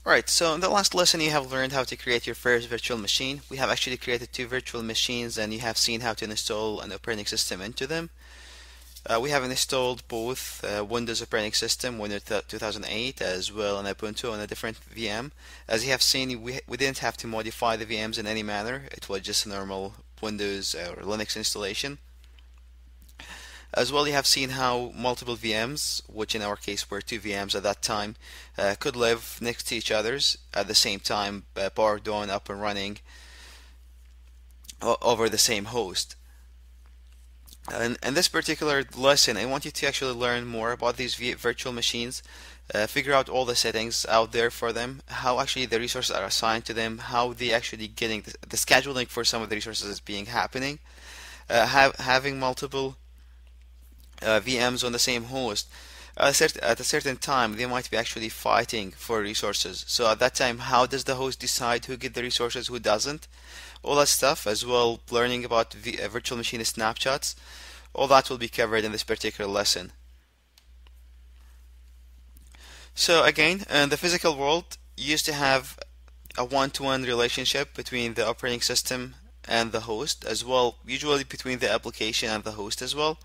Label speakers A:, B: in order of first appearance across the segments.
A: Alright, so in the last lesson you have learned how to create your first virtual machine. We have actually created two virtual machines and you have seen how to install an operating system into them. We have installed both Windows operating system, Windows 2008, as well as Ubuntu on a different VM. As you have seen, we didn't have to modify the VMs in any manner. It was just a normal Windows or Linux installation. As well, you have seen how multiple VMs, which in our case were two VMs at that time, could live next to each others at the same time, powered on, up and running over the same host. And in this particular lesson, I want you to actually learn more about these virtual machines, figure out all the settings out there for them, how actually the resources are assigned to them, how they actually getting the scheduling for some of the resources is being happening, having multiple VMs on the same host. At a certain time, they might be actually fighting for resources. So at that time, how does the host decide who get the resources, who doesn't? All that stuff, as well learning about virtual machine snapshots. All that will be covered in this particular lesson. So again, in the physical world, you used to have a one-to-one relationship between the operating system and the host, as well, usually between the application and the host as well.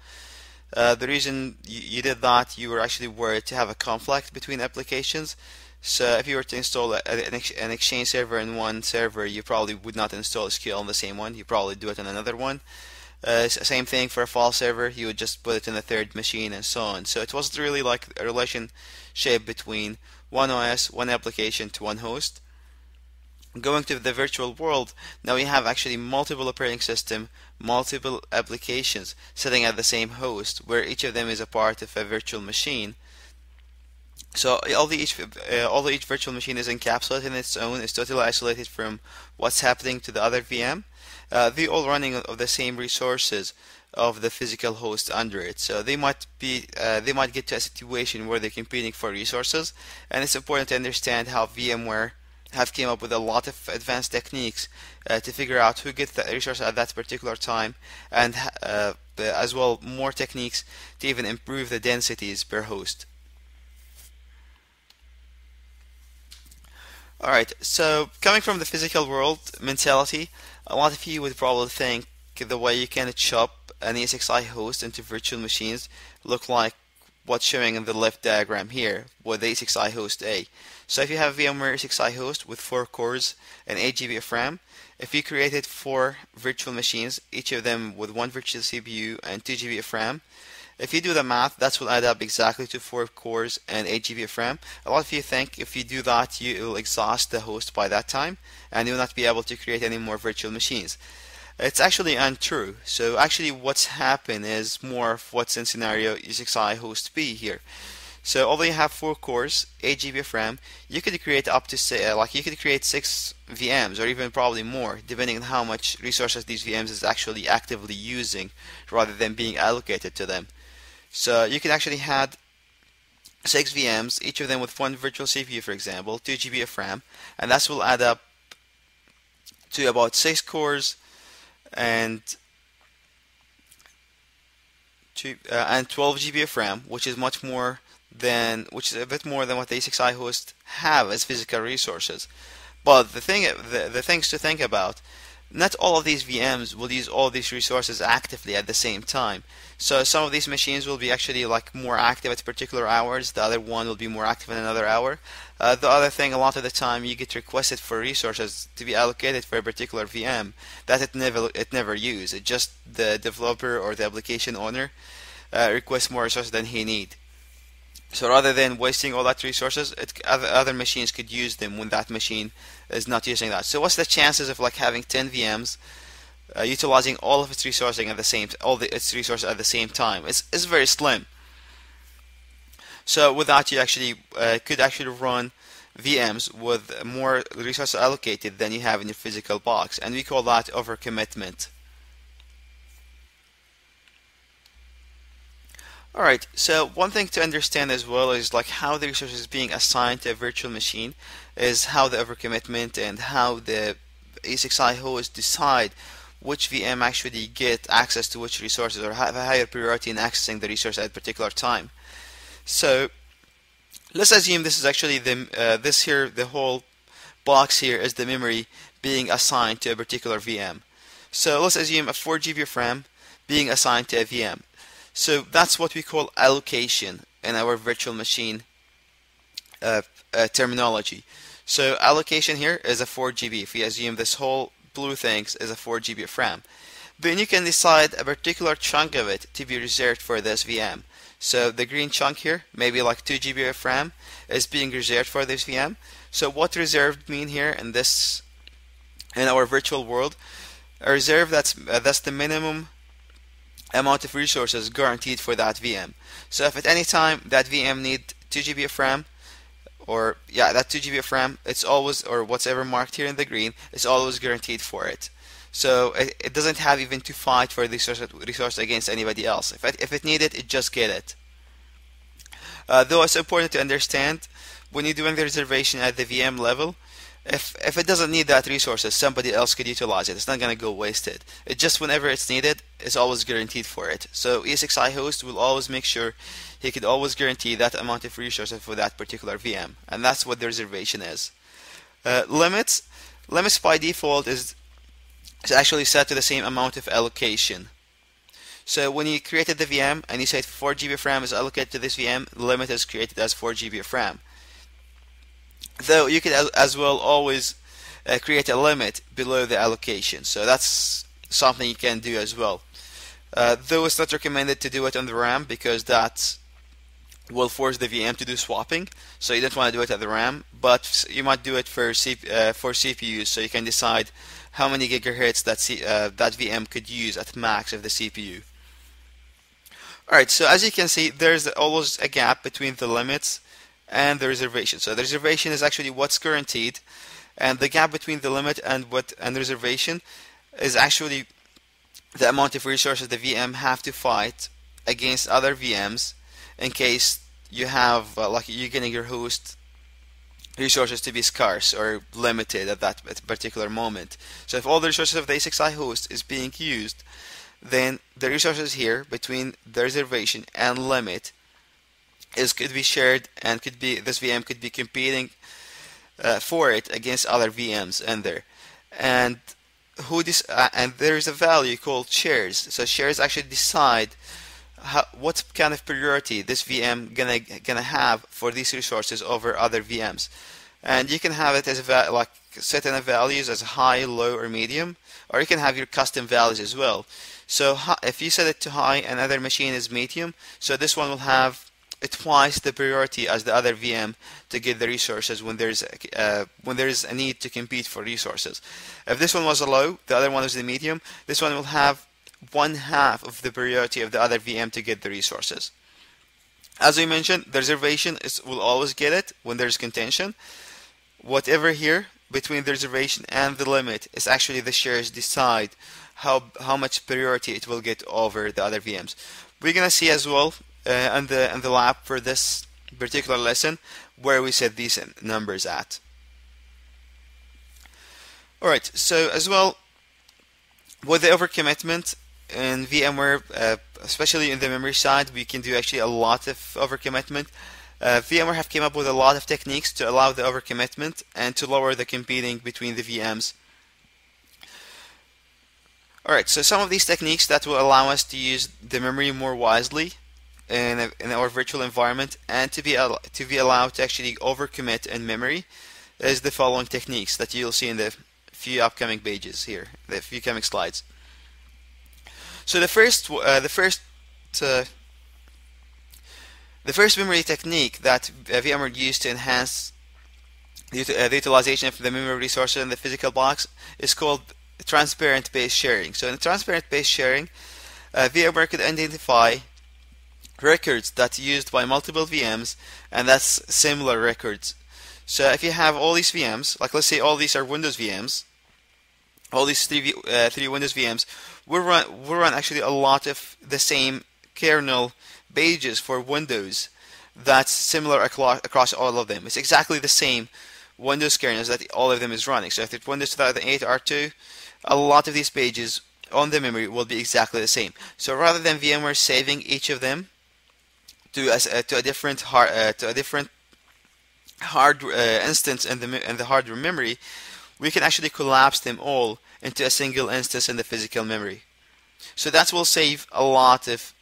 A: The reason you did that, you were actually worried to have a conflict between applications. So if you were to install an Exchange server in one server, you probably would not install SQL on the same one. You probably do it on another one. Same thing for a file server. You would just put it in a third machine and so on. So it wasn't really like a relationship between one OS, one application to one host. Going to the virtual world, now we have actually multiple operating system, multiple applications sitting at the same host, where each of them is a part of a virtual machine. So although each virtual machine is encapsulated in its own, is totally isolated from what's happening to the other VM, they all running of the same resources of the physical host under it. So they might get to a situation where they're competing for resources, and it's important to understand how VMware have came up with a lot of advanced techniques to figure out who gets the resource at that particular time, and as well more techniques to even improve the densities per host. Alright, so coming from the physical world mentality, a lot of you would probably think the way you can chop an ESXi host into virtual machines look like what's showing in the left diagram here with the ESXi host A. So if you have VMware ESXi host with 4 cores and 8 GB of RAM, if you created 4 virtual machines, each of them with 1 virtual CPU and 2 GB of RAM, if you do the math, that will add up exactly to 4 cores and 8 GB of RAM. A lot of you think if you do that, you will exhaust the host by that time, and you will not be able to create any more virtual machines. It's actually untrue. So actually what's happened is more of what's in scenario ESXi host B here. So although you have 4 cores, 8 GB of RAM, you could create up to say, you could create 6 VMs or even probably more, depending on how much resources these VMs is actually actively using rather than being allocated to them. So you can actually have 6 VMs, each of them with 1 virtual CPU, for example, 2 GB of RAM, and that will add up to about 6 cores and 12 GB of RAM, which is a bit more than what the ESXi host have as physical resources. But the things to think about, not all of these VMs will use all these resources actively at the same time. So some of these machines will be actually more active at particular hours, the other one will be more active in another hour. The other thing, a lot of the time you get requested for resources to be allocated for a particular VM that it never use. It just the developer or the application owner requests more resources than he need. So rather than wasting all that resources, other machines could use them when that machine is not using that. So what's the chances of having 10 VMs utilizing all of its resources at the same time? It's very slim. So with that, you actually could actually run VMs with more resources allocated than you have in your physical box, and we call that overcommitment. Alright, so one thing to understand as well is how the resources being assigned to a virtual machine is how the overcommitment and how the ESXi host decide which VM actually get access to which resources or have a higher priority in accessing the resource at a particular time. So Let's assume this is actually the whole box here is the memory being assigned to a particular VM. So let's assume a 4 GB of RAM being assigned to a VM. So that's what we call allocation in our virtual machine terminology. So allocation here is a 4 GB. If we assume this whole blue thing is a 4 GB of RAM, then you can decide a particular chunk of it to be reserved for this VM. So the green chunk here, maybe like 2 GB of RAM, is being reserved for this VM. So what reserved mean here in our virtual world? A reserve that's the minimum amount of resources guaranteed for that VM. So if at any time that VM need 2 GB of RAM, or yeah, that 2 GB of RAM, it's always, or whatever marked here in the green, is always guaranteed for it. So it doesn't have even to fight for the resource against anybody else. If it need it just get it. Though it's important to understand when you're doing the reservation at the VM level, if it doesn't need that resources, somebody else could utilize it. It's not going to go wasted. It just whenever it's needed, it's always guaranteed for it. So ESXi host will always make sure he could always guarantee that amount of resources for that particular VM, and that's what the reservation is. Limits by default is actually set to the same amount of allocation. So when you created the VM and you said 4 GB of RAM is allocated to this VM, the limit is created as 4 GB of RAM. Though you could as well always create a limit below the allocation, so that's something you can do as well. Though it's not recommended to do it on the RAM because that will force the VM to do swapping, so you don't want to do it at the RAM, but you might do it for CPUs, so you can decide how many gigahertz that VM could use at max of the CPU. Alright, so as you can see, there's always a gap between the limits and the reservation. So the reservation is actually what's guaranteed, and the gap between the limit and the reservation is actually the amount of resources the VM have to fight against other VMs in case you have like you're getting your host resources to be scarce or limited at that particular moment. So if all the resources of the ESXi host is being used, then the resources here between the reservation and limit could be shared, and this VM could be competing for it against other VMs in there. And and there is a value called shares. So shares actually decide what kind of priority this VM gonna have for these resources over other VMs. And you can have it as like set in values as high, low, or medium, or you can have your custom values as well. So if you set it to high and another machine is medium, so this one will have twice the priority as the other VM to get the resources when there's a need to compete for resources. If this one was a low, the other one is the medium, this one will have 1/2 of the priority of the other VM to get the resources. As we mentioned, the reservation will always get it when there's contention. Whatever here between the reservation and the limit is actually the shares decide how much priority it will get over the other VMs. We're gonna see as well in the lab for this particular lesson where we set these numbers at. Alright, so as well with the overcommitment in VMware, especially in the memory side, we can do actually a lot of overcommitment. VMware have came up with a lot of techniques to allow the overcommitment and to lower the competing between the VMs. Alright, so some of these techniques that will allow us to use the memory more wisely in our virtual environment and to be allowed to actually overcommit in memory is the following techniques that you'll see in the few upcoming pages here, the few coming slides. So the first memory technique that VMware used to enhance the utilization of the memory resources in the physical box is called transparent base sharing. So in transparent base sharing, VMware could identify records that's used by multiple VMs, and that's similar records. So if you have all these VMs, like let's say all these are Windows VMs, all these three Windows VMs, we'll run actually a lot of the same kernel pages for Windows that's similar across all of them. It's exactly the same Windows kernels that all of them is running. So if it's Windows 2008 R2, a lot of these pages on the memory will be exactly the same. So rather than VMware saving each of them to a different hard instance in the hardware memory, we can actually collapse them all into a single instance in the physical memory. So that will save a lot of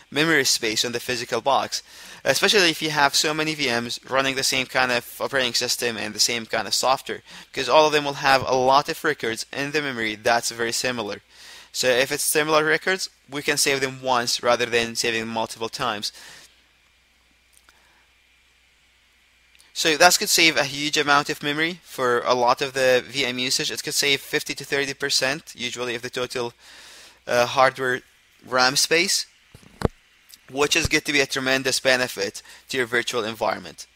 A: memory space on the physical box, especially if you have so many VMs running the same kind of operating system and the same kind of software, because all of them will have a lot of records in the memory that's very similar. So if it's similar records, we can save them once rather than saving them multiple times. So that could save a huge amount of memory for a lot of the VM usage. It could save 50 to 30% usually of the total hardware RAM space, which is going to be a tremendous benefit to your virtual environment.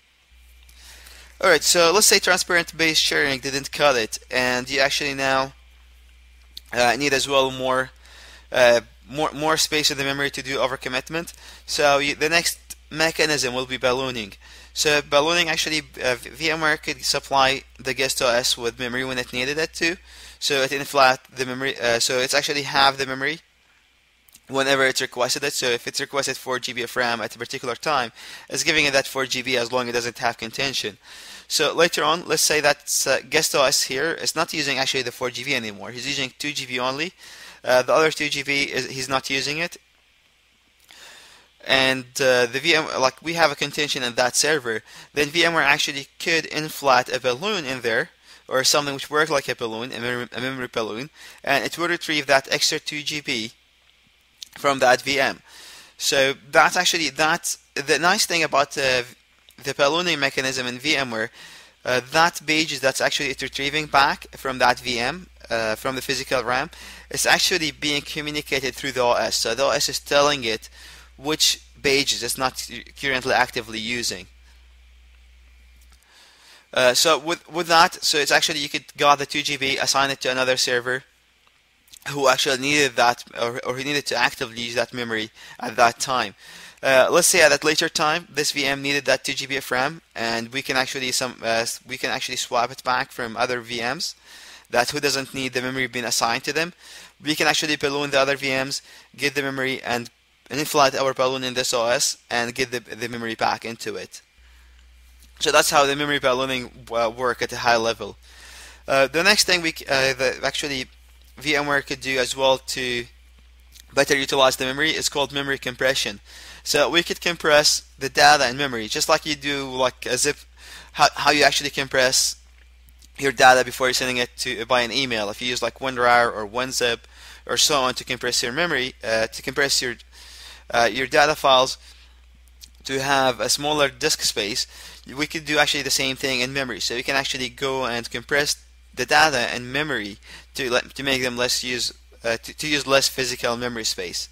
A: Alright, so let's say transparent base sharing didn't cut it, and you actually now need as well more space in the memory to do overcommitment. So the next mechanism will be ballooning. So ballooning, actually VMware could supply the guest OS with memory when it needed it to, so it inflate the memory, so it's actually have the memory whenever it's requested it. So if it's requested 4 GB of RAM at a particular time, it's giving it that 4 GB as long as it doesn't have contention. So later on, let's say that guest OS here is not using actually the 4 GB anymore. He's using 2 GB only. The other 2 GB he's not using it. And the VM, like we have a contention in that server, then VMware actually could inflate a balloon in there, or something which works like a balloon, a memory balloon, and it will retrieve that extra 2 GB from that VM. So that's actually the nice thing about the ballooning mechanism in VMware. That pages that's actually it's retrieving back from that VM, from the physical RAM, is actually being communicated through the OS. So the OS is telling it which pages it's not currently actively using. So with that, so it's actually you could got the 2 GB, assign it to another server who actually needed that, or who needed to actively use that memory at that time. Let's say at that later time, this VM needed that 2 GB of RAM, and we can actually swap it back from other VMs that who doesn't need the memory being assigned to them. We can actually balloon the other VMs, get the memory, and inflate our balloon in this OS and get the memory back into it. So that's how the memory ballooning work at a high level. The next thing actually VMware could do as well to better utilize the memory is called memory compression. So we could compress the data in memory just like you do like a zip, how you actually compress your data before you're sending it to by an email. If you use like WinRAR or WinZip or so on to compress your memory, to compress your data files to have a smaller disk space, we could do actually the same thing in memory. So we can actually go and compress the data in memory to make them less use less physical memory space.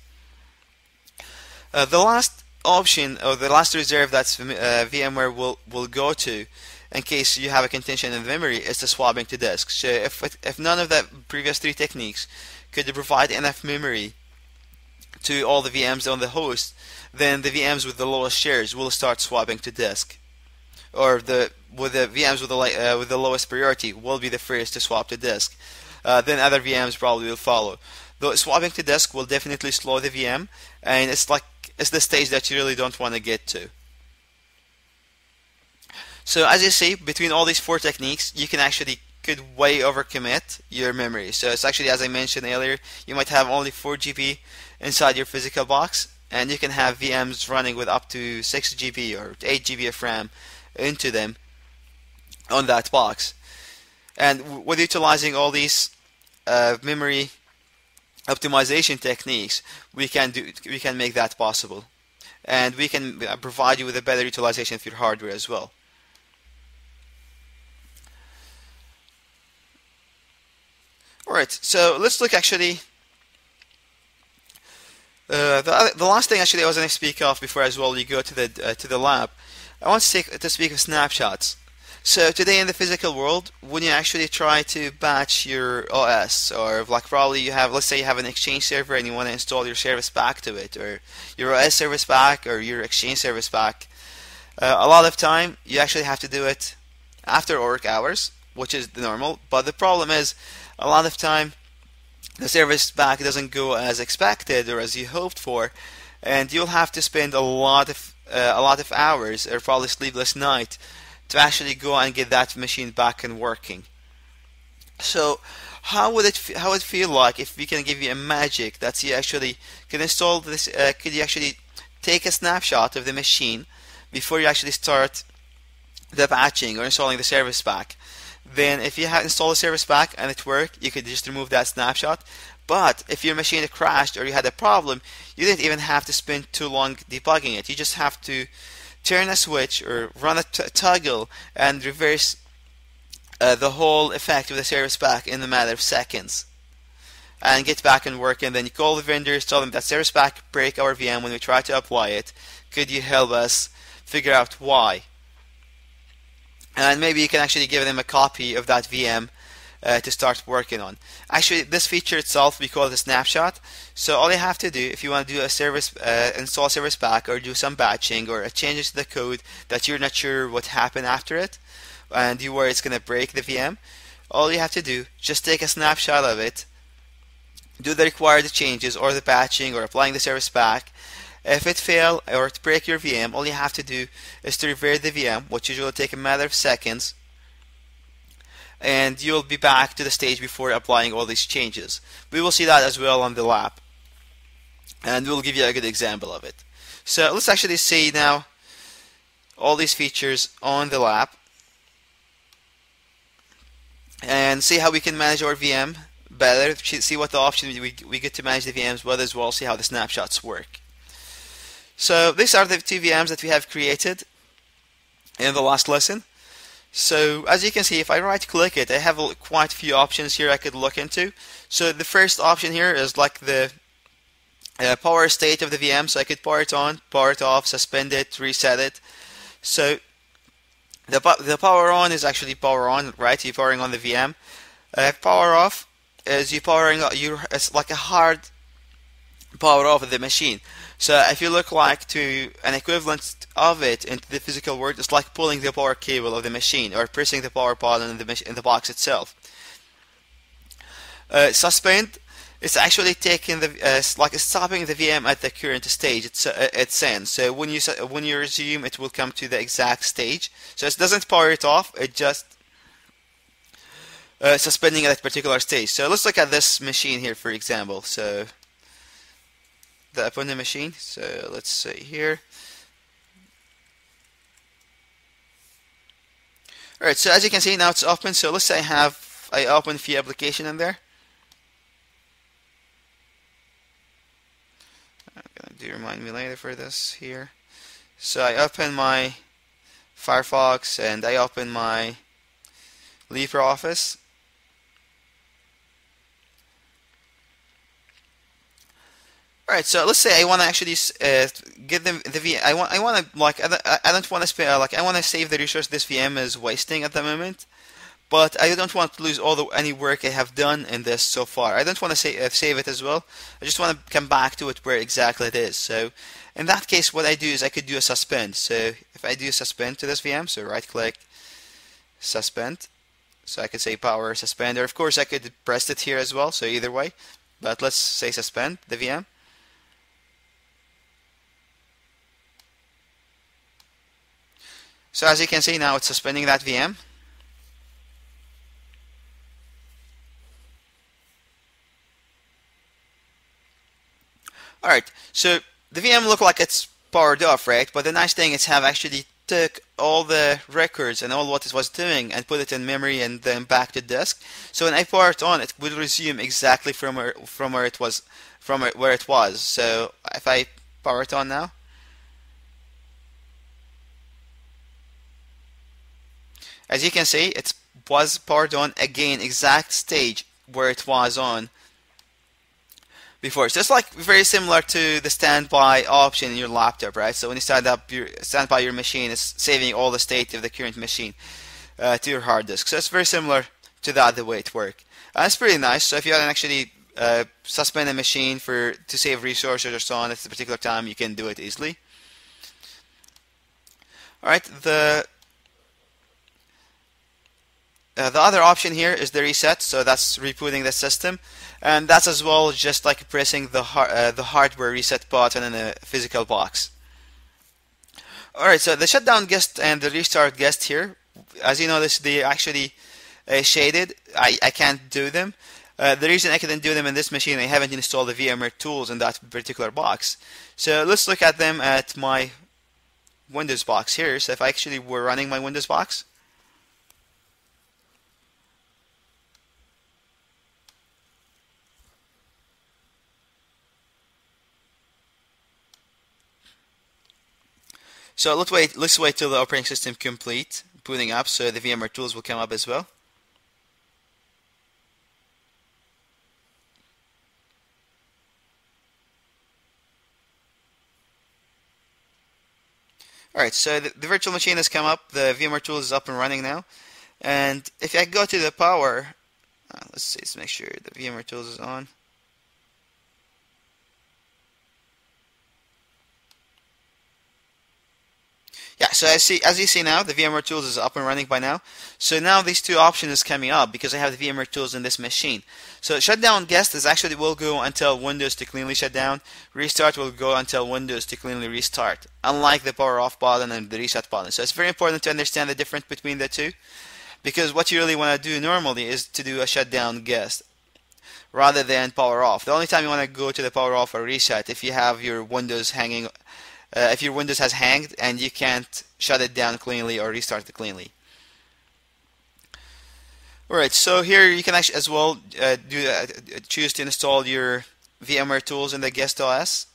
A: The last option, or the last reserve that VMware will go to in case you have a contention in the memory, is the swapping to disk. So if none of the previous three techniques could provide enough memory to all the VMs on the host, then the VMs with the lowest shares will start swapping to disk, or with the VMs with the lowest priority will be the first to swap to disk. Then other VMs probably will follow. Though swapping to disk will definitely slow the VM, and it's the stage that you really don't want to get to. So as you see, between all these four techniques, you can actually could way overcommit your memory. So it's actually, as I mentioned earlier, you might have only 4 GB inside your physical box, and you can have VMs running with up to 6 GB or 8 GB of RAM into them on that box. And with utilizing all these memory optimization techniques, we can make that possible, and we can provide you with a better utilization of your hardware as well. Alright, so let's look actually. The last thing actually I was going to speak of before as well you go to the lab, I want to speak of snapshots. So today in the physical world, when you actually try to batch your OS, or like probably you have, let's say you have an Exchange server and you want to install your service pack to it, or your OS service pack or your Exchange service pack, a lot of time you actually have to do it after work hours, which is the normal. But the problem is, a lot of time the service pack doesn't go as expected or as you hoped for, and you'll have to spend a lot of hours or probably sleepless night to actually go and get that machine back and working. So how would it feel like if we can give you a magic that you actually can install this? Could you actually take a snapshot of the machine before you actually start the patching or installing the service pack? Then if you have installed the service pack and it worked, you could just remove that snapshot. But if your machine crashed or you had a problem, you didn't even have to spend too long debugging it. You just have to turn a switch or run a toggle and reverse the whole effect of the service pack in a matter of seconds and get back and work. And then you call the vendors, tell them that service pack break our VM when we try to apply it. Could you help us figure out why? And maybe you can actually give them a copy of that VM to start working on. Actually, this feature itself we call it a snapshot. So all you have to do if you want to do a service install a service pack or do some batching or changes to the code that you're not sure what happened after it and you worry it's going to break the VM, all you have to do just take a snapshot of it, do the required changes or the batching or applying the service pack. If it fail or to break your VM, all you have to do is to revert the VM, which usually take a matter of seconds, and you'll be back to the stage before applying all these changes. We will see that as well on the lab, and we'll give you a good example of it. So let's actually see now all these features on the lab and see how we can manage our VM better, see what the options we get to manage the VMs with as well, see how the snapshots work. So these are the two VMs that we have created in the last lesson. So as you can see, if I right click it, I have quite a few options here I could look into. So the first option here is like the power state of the VM, so I could power it on, power it off, suspend it, reset it. So the power on is actually power on, right? You're powering on the VM. Power off is you powering. It's like a hard power off of the machine. So if you look like to an equivalent of it into the physical world, it's like pulling the power cable of the machine or pressing the power button in the box itself. Suspend, it's actually taking the like stopping the VM at the current stage it's in. So when you resume, it will come to the exact stage. So it doesn't power it off; it just suspending at that particular stage. So let's look at this machine here, for example. So the opponent machine. So let's say here. Alright, so as you can see now it's open. So let's say I open a few applications in there. I'm gonna do remind me later for this here. So I open my Firefox and I open my LibreOffice. Alright, so let's say I want to actually get the VM. I want to like I don't want to spend like I want to save the resource this VM is wasting at the moment, but I don't want to lose any work I have done in this so far. I don't want to save it as well. I just want to come back to it where exactly it is. So in that case, what I do is I could do a suspend. So if I do suspend to this VM, so right click, suspend. So I could say power suspend, or of course I could press it here as well. So either way, but let's say suspend the VM. So as you can see now, it's suspending that VM. Alright, so the VM look like it's powered off, right? But the nice thing is have actually took all the records and all what it was doing and put it in memory and then back to disk. So when I power it on, it will resume exactly from where it was. So if I power it on now, as you can see, it was powered on again, exact stage where it was on before. So it's like very similar to the standby option in your laptop, right? So when you stand by your machine, it's saving all the state of the current machine to your hard disk. So it's very similar to that, the way it works. It's pretty nice. So if you can actually suspend a machine to save resources or so on at a particular time, you can do it easily. All right, the other option here is the reset, so that's rebooting the system, and that's as well just like pressing the hardware reset button in a physical box. Alright, so the shutdown guest and the restart guest here, as you notice, they actually shaded. I can't do them. The reason I couldn't do them in this machine, I haven't installed the VMware tools in that particular box. So let's look at them at my Windows box here. So if I actually were running my Windows box, so let's wait till the operating system complete booting up, so the VMware tools will come up as well. Alright, so the virtual machine has come up, the VMware tools is up and running now. And if I go to the power, let's make sure the VMware tools is on. Yeah, so as you see now, the VMware tools is up and running by now. So now these two options is coming up because I have the VMware tools in this machine. So shutdown guest is actually will go until Windows to cleanly shut down. Restart will go until Windows to cleanly restart. Unlike the power off button and the reset button. So it's very important to understand the difference between the two, because what you really want to do normally is to do a shutdown guest rather than power off. The only time you want to go to the power off or reset if you have your Windows hanging. If your Windows has hanged and you can't shut it down cleanly or restart it cleanly. Alright, so here you can actually as well choose to install your VMware tools in the guest OS.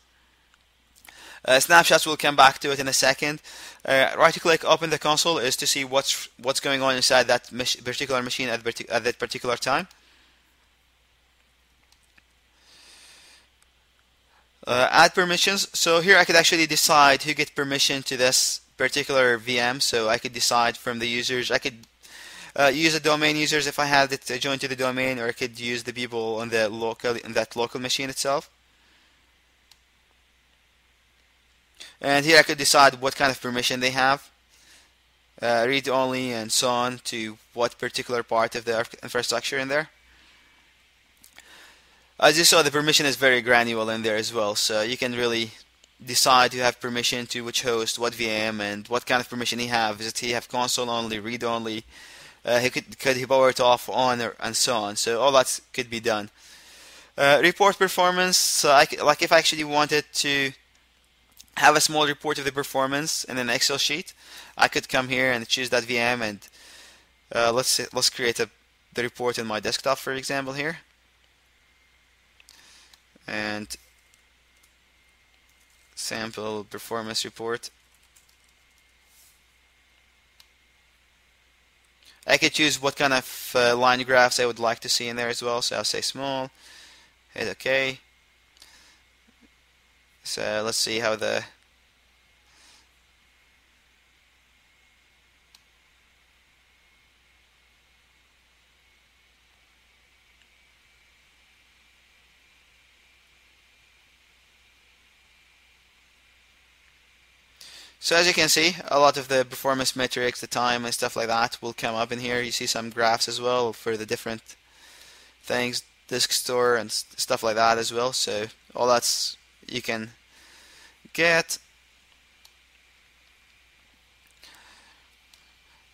A: Snapshots will come back to it in a second. Right click open the console is to see what's going on inside that particular machine at that particular time. Add permissions. So here I could actually decide who gets permission to this particular VM. So I could decide from the users. I could use the domain users if I had it joined to the domain, or I could use the people on the local machine itself. And here I could decide what kind of permission they have, read only and so on, to what particular part of the infrastructure in there. As you saw, the permission is very granular in there as well, so you can really decide to have permission to which host, what VM, and what kind of permission he have. Does he have console only, read only? Could he power it off, on, and so on. So all that could be done. Report performance. So like if I actually wanted to have a small report of the performance in an Excel sheet, I could come here and choose that VM, and let's create the report in my desktop, for example here. And sample performance report. I could choose what kind of line graphs I would like to see in there as well. So I'll say small, hit OK. So let's see how the So as you can see, a lot of the performance metrics, the time and stuff like that will come up in here. You see some graphs as well for the different things, disk store and stuff like that as well. So all that's you can get.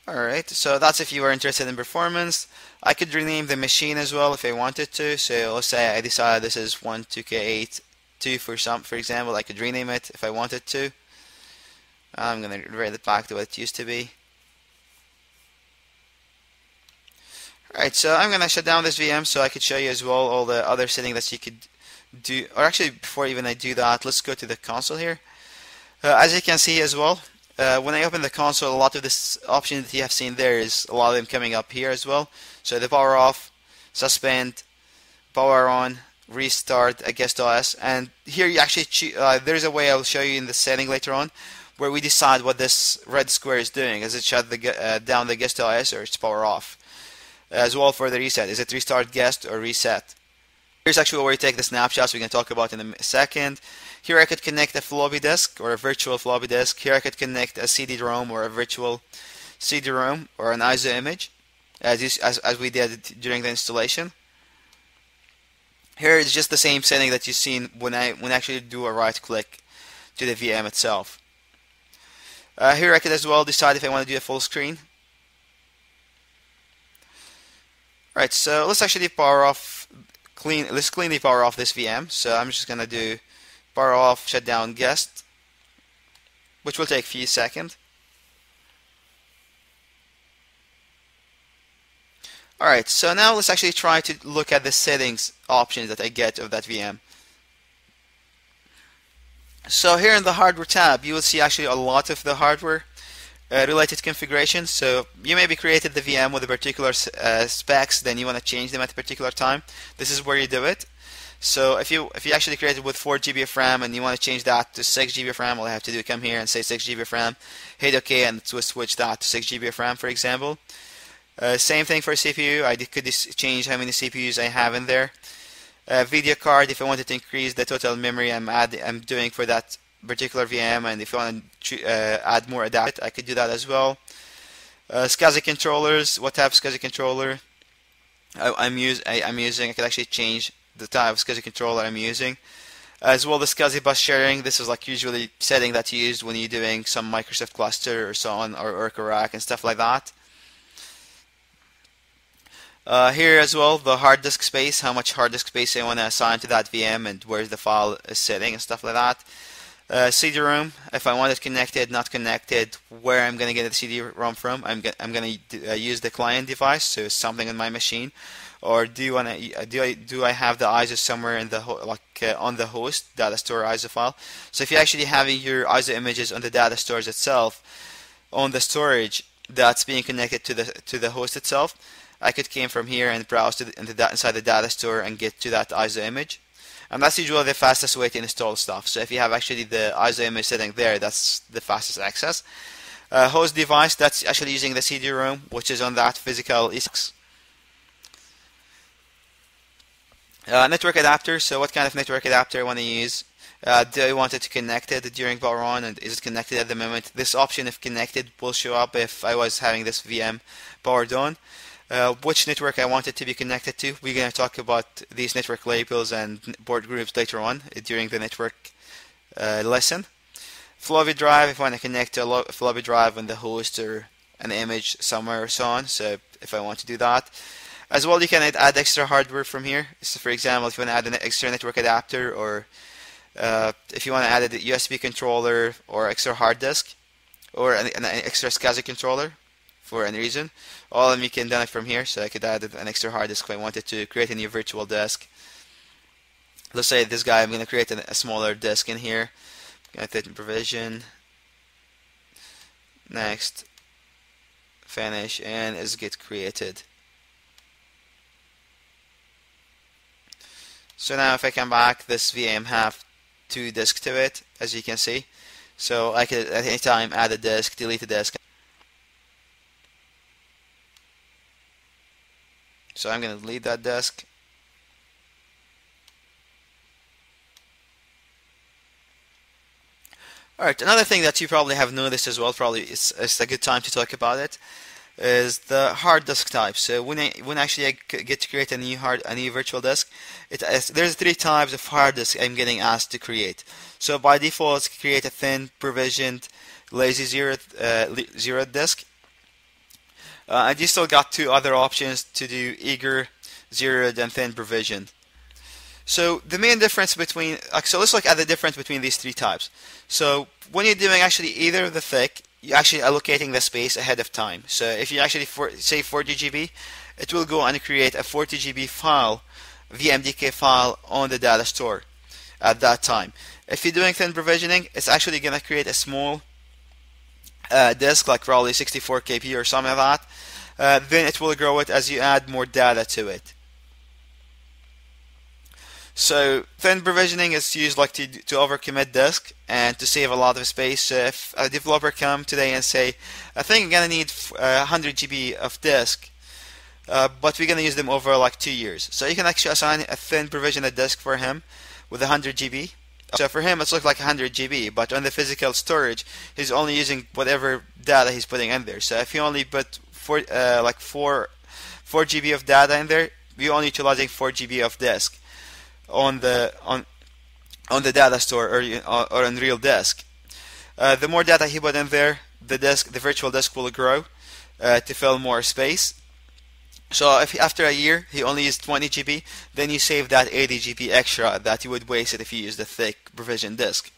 A: Alright, so that's if you are interested in performance. I could rename the machine as well if I wanted to. So let's say I decide this is 12K8 2 for example. I could rename it if I wanted to. I'm going to revert it back to what it used to be. Alright, so I'm going to shut down this VM so I could show you as well all the other settings that you could do. Or actually, before even I do that, let's go to the console here. As you can see as well, when I open the console, a lot of this option that you have seen there is a lot of them coming up here as well. So the power off, suspend, power on, restart, guest OS, and here you actually there's a way I'll show you in the setting later on, where we decide what this red square is doing. Is it shut down the guest OS or it's power off? As well for the reset, is it restart guest or reset? Here's actually where you take the snapshots we can talk about in a second. Here I could connect a floppy disk or a virtual floppy disk. Here I could connect a CD-ROM or a virtual CD-ROM or an ISO image, as we did during the installation. Here it's just the same setting that you've seen when I actually do a right click to the VM itself. Here I could as well decide if I want to do a full screen. Alright, so let's actually power off, let's cleanly power off this VM. So I'm just gonna do power off, shut down guest, which will take a few seconds. Alright, so now let's actually try to look at the settings options that I get of that VM. So here in the hardware tab, you will see actually a lot of the hardware related configurations. So you maybe created the VM with a particular specs, then you want to change them at a particular time. This is where you do it. So if you actually created with 4 GB of RAM and you want to change that to 6 GB of RAM, all I have to do is come here and say 6 GB of RAM, hit OK, and it will switch that to 6 GB of RAM, for example. Same thing for CPU. I could change how many CPUs I have in there. Video card, if I wanted to increase the total memory I'm doing for that particular VM, and if I want to add more adapters, I could do that as well. SCSI controllers, what type of SCSI controller I'm using, I could actually change the type of SCSI controller I'm using. As well, the SCSI bus sharing, this is like usually setting that's used when you're doing some Microsoft cluster or so on, or Oracle Rack and stuff like that. Here as well, the hard disk space, how much hard disk space I want to assign to that VM and where the file is sitting and stuff like that. CD-ROM, if I want it connected, not connected, where I'm going to get the CD-ROM from. I'm going to use the client device, so something on my machine, or do I have the ISO somewhere in the on the host data store ISO file. So if you're actually having your ISO images on the data stores itself, on the storage that's being connected to the host itself, I could came from here and browse inside the data store and get to that ISO image. And that's usually the fastest way to install stuff. So if you have actually the ISO image sitting there, that's the fastest access. Host device, that's actually using the CD-ROM, which is on that physical ESX. Network adapter, so what kind of network adapter I want to use. Do I want it to connect it during power on, and is it connected at the moment? This option, if connected, will show up if I was having this VM powered on. Which network I want it to be connected to. We're going to talk about these network labels and board groups later on during the network lesson. Floppy drive, if I want to connect to a floppy drive on the host or an image somewhere or so on, so if I want to do that. As well, you can add extra hardware from here. So for example, if you want to add an extra network adapter, or if you want to add a USB controller or extra hard disk, or an extra SCSI controller for any reason, all of them you can do it from here. So I could add an extra hard disk if I wanted to create a new virtual disk. Let's say this guy, I'm going to create a smaller disk in here. Going to provision, next, finish, and is get created. So now if I come back, this VM have 2 disks to it, as you can see. So I could at any time add a disk, delete a disk. So I'm going to delete that disk. Alright, another thing that you probably have noticed as well, probably it's a good time to talk about it, is the hard disk type. So when actually I get to create a new virtual disk, there's 3 types of hard disk I'm getting asked to create. So by default, it's create a thin provisioned lazy zero disk. And you still got 2 other options to do eager, zeroed, and thin provisioned. So the main difference between, so let's look at the difference between these 3 types. So when you're doing actually either the thick, you're actually allocating the space ahead of time. So if you actually say 40 GB, it will go and create a 40 GB file, VMDK file on the data store at that time. If you're doing thin provisioning, it's actually going to create a small disk, like probably 64 KB or something like that. Then it will grow it as you add more data to it. So thin provisioning is used like to overcommit disk and to save a lot of space. So if a developer come today and say, I think I'm gonna need 100 GB of disk, but we're gonna use them over like 2 years. So you can actually assign a thin provisioned disk for him with 100 GB. So for him, it's looks like 100 GB, but on the physical storage, he's only using whatever data he's putting in there. So if he only put 4 GB of data in there, we're only utilizing 4 GB of disk on the data store or on real disk. The more data he put in there, the virtual disk will grow to fill more space. So if after a year he only used 20 GB, then you save that 80 GB extra that you would waste it if you used a thick provision disk.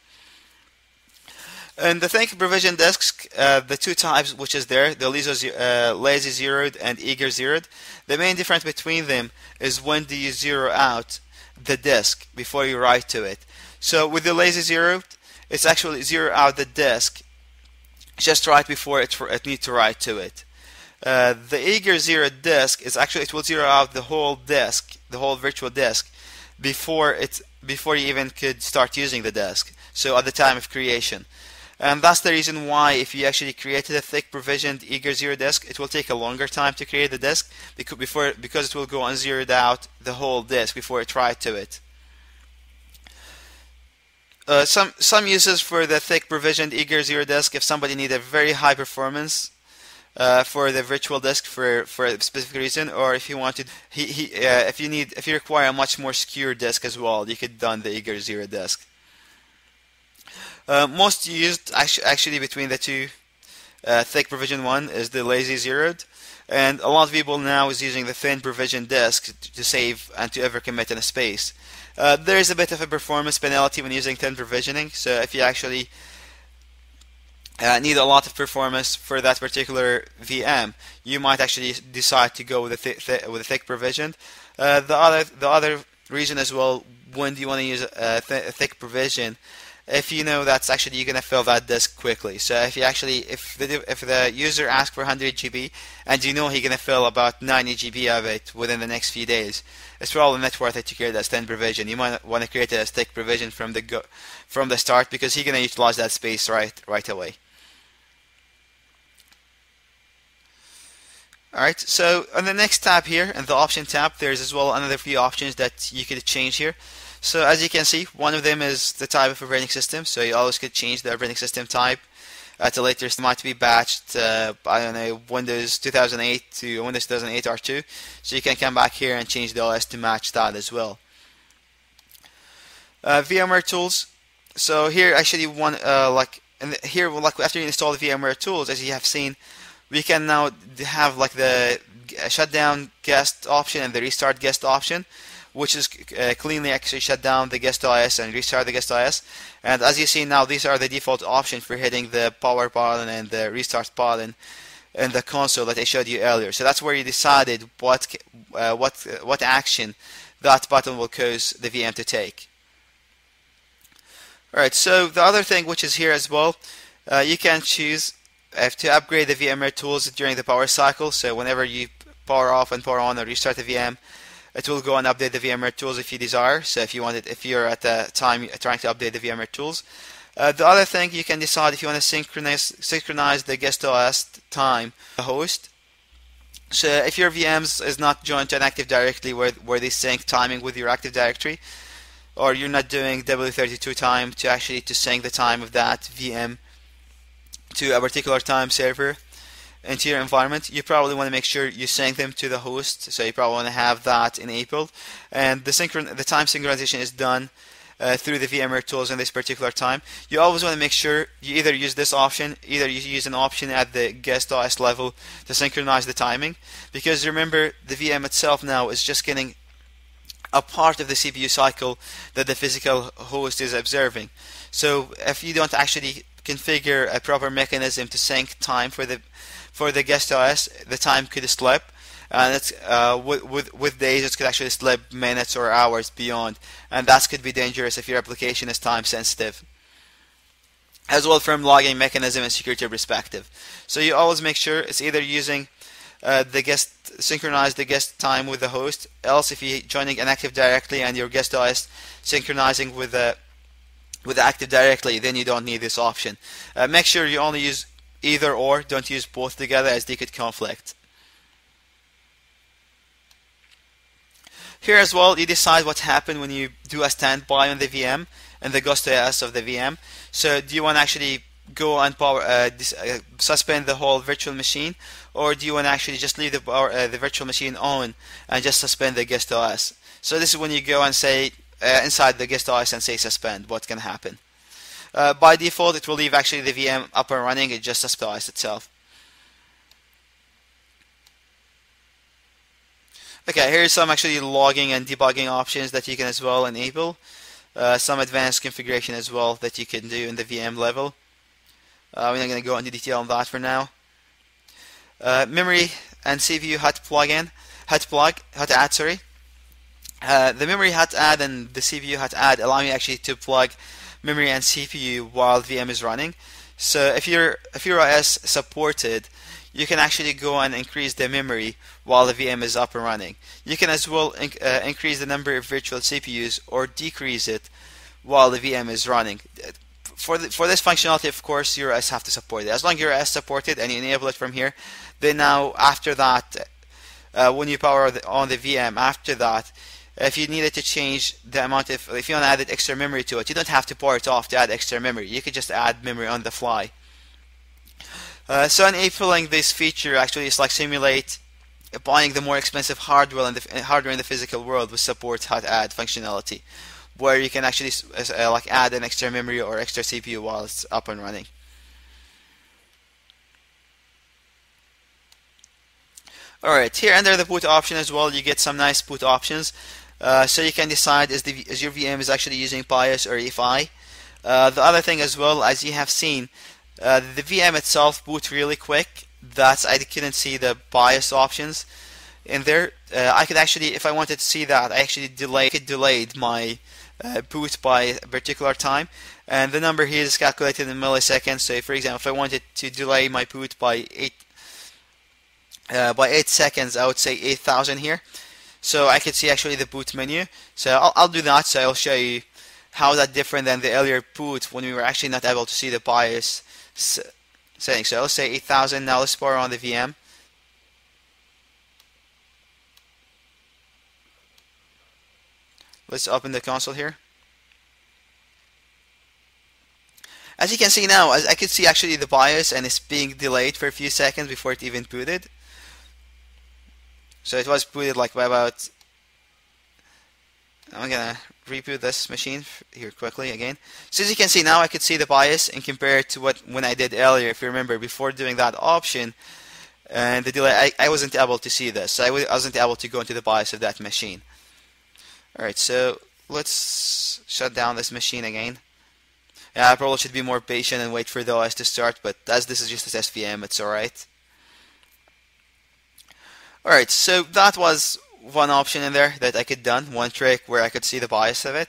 A: And the thick provision disks, the two types which is there, the lazy zeroed and eager zeroed, the main difference between them is when do you zero out the disk before you write to it. So with the lazy zeroed, it's actually zero out the disk just right before it needs to write to it. The eager zeroed disk is actually, it will zero out the whole disk, the whole virtual disk, before you even could start using the disk. So at the time of creation. And that's the reason why if you actually created a thick provisioned eager zero disk, it will take a longer time to create the disk because it will go and zeroed out the whole disk before it writes to it. Some uses for the thick provisioned eager zero disk, if somebody needs a very high performance for the virtual disk for a specific reason, or if you wanted if you require a much more secure disk as well, you could done the eager zero disk. Most used actually between the two, thick provision one is the lazy zeroed, and a lot of people now is using the thin provision disk to save and to ever commit in a space. There is a bit of a performance penalty when using thin provisioning, so if you actually need a lot of performance for that particular VM, you might actually decide to go with a thick provision. The other reason as well, when do you want to use a thick provision? If you know that's actually you're gonna fill that disk quickly. So if the user asks for 100 GB and you know he's gonna fill about 90 GB of it within the next few days, it's probably not worth it to create that thin provision. You might want to create a thick provision from the start because he's gonna utilize that space right away. Alright, so on the next tab here, in the option tab, there's as well another few options that you could change here. So as you can see, one of them is the type of operating system, so you always could change the operating system type at a later stage. It might be batched, I don't know, Windows 2008 to Windows 2008 R2, so you can come back here and change the OS to match that as well. VMware tools, so here actually after you install the VMware tools, as you have seen, we can now have like the shutdown guest option and the restart guest option, which is cleanly actually shut down the guest OS and restart the guest OS. And as you see now, these are the default options for hitting the power button and the restart button in the console that I showed you earlier. So that's where you decided what action that button will cause the VM to take. Alright, so the other thing which is here as well, you can choose to upgrade the VMware tools during the power cycle. So whenever you power off and power on or restart the VM, it will go and update the VMware tools if you desire. So if you're at the time trying to update the VMware tools. The other thing, you can decide if you want to synchronize the guest OS time the host. So if your VMs is not joined to an Active Directory where they sync timing with your Active Directory, or you're not doing W32 time to sync the time of that VM to a particular time server into your environment, you probably want to make sure you sync them to the host. So you probably want to have that enabled, and the time synchronization is done through the VMware tools in this particular time. You always want to make sure you either use this option, either you use an option at the guest OS level to synchronize the timing, because remember the VM itself now is just getting a part of the CPU cycle that the physical host is observing. So if you don't actually configure a proper mechanism to sync time for the guest OS, the time could slip, and it's with days it could actually slip minutes or hours beyond, and that could be dangerous if your application is time sensitive, as well from logging mechanism and security perspective. So you always make sure it's either using synchronize the guest time with the host, else if you're joining an Active Directory and your guest OS synchronizing with the Active Directory, then you don't need this option. Make sure you only use either or, don't use both together as they could conflict. Here as well, you decide what happens when you do a standby on the VM and the ghost OS of the VM. So do you want to actually go and suspend the whole virtual machine, or do you want to actually just leave the virtual machine on and just suspend the guest OS? So this is when you go and say inside the guest OS and say suspend, what can happen. By default, it will leave actually the VM up and running. It just stabilized itself. Okay, here's some actually logging and debugging options that you can as well enable. Some advanced configuration as well that you can do in the VM level. We're not going to go into detail on that for now. Memory and CPU hot add, sorry. The memory hot add and the CPU hot add allow you actually to plug memory and CPU while VM is running. So if your OS supported, you can actually go and increase the memory while the VM is up and running. You can as well increase the number of virtual CPUs or decrease it while the VM is running. For this functionality, of course, your OS have to support it. As long as your OS supported and you enable it from here, then now after that, when you power on the VM, after that, if you needed to change the amount of, if you want to add extra memory to it, you don't have to power it off to add extra memory. You could just add memory on the fly. So enabling this feature actually is like simulate buying the more expensive hardware in the physical world with support hot add functionality, where you can actually like add an extra memory or extra CPU while it's up and running. Alright, here under the boot option as well, you get some nice boot options. So you can decide is your VM is actually using BIOS or EFI. The other thing as well, as you have seen, the VM itself boots really quick. I couldn't see the BIOS options in there. I could actually, if I wanted to see that, I actually delayed my boot by a particular time, and the number here is calculated in milliseconds. So, for example, if I wanted to delay my boot by 8 seconds, I would say 8,000 here. So I could see actually the boot menu. So I'll do that. So I'll show you how that's different than the earlier boot when we were actually not able to see the BIOS settings. So let's say 8,000. Now let's power on the VM. Let's open the console here. As you can see now, I could see actually the BIOS, and it's being delayed for a few seconds before it even booted. So it was booted like by about, I'm gonna reboot this machine here quickly again. So as you can see now, I could see the BIOS and compare it to when I did earlier. If you remember, before doing that option and the delay, I wasn't able to see this. So I wasn't able to go into the BIOS of that machine. Alright, so let's shut down this machine again. Yeah, I probably should be more patient and wait for the OS to start, but as this is just a SVM, it's alright. Alright, so that was one option in there that I could done, one trick where I could see the BIOS of it.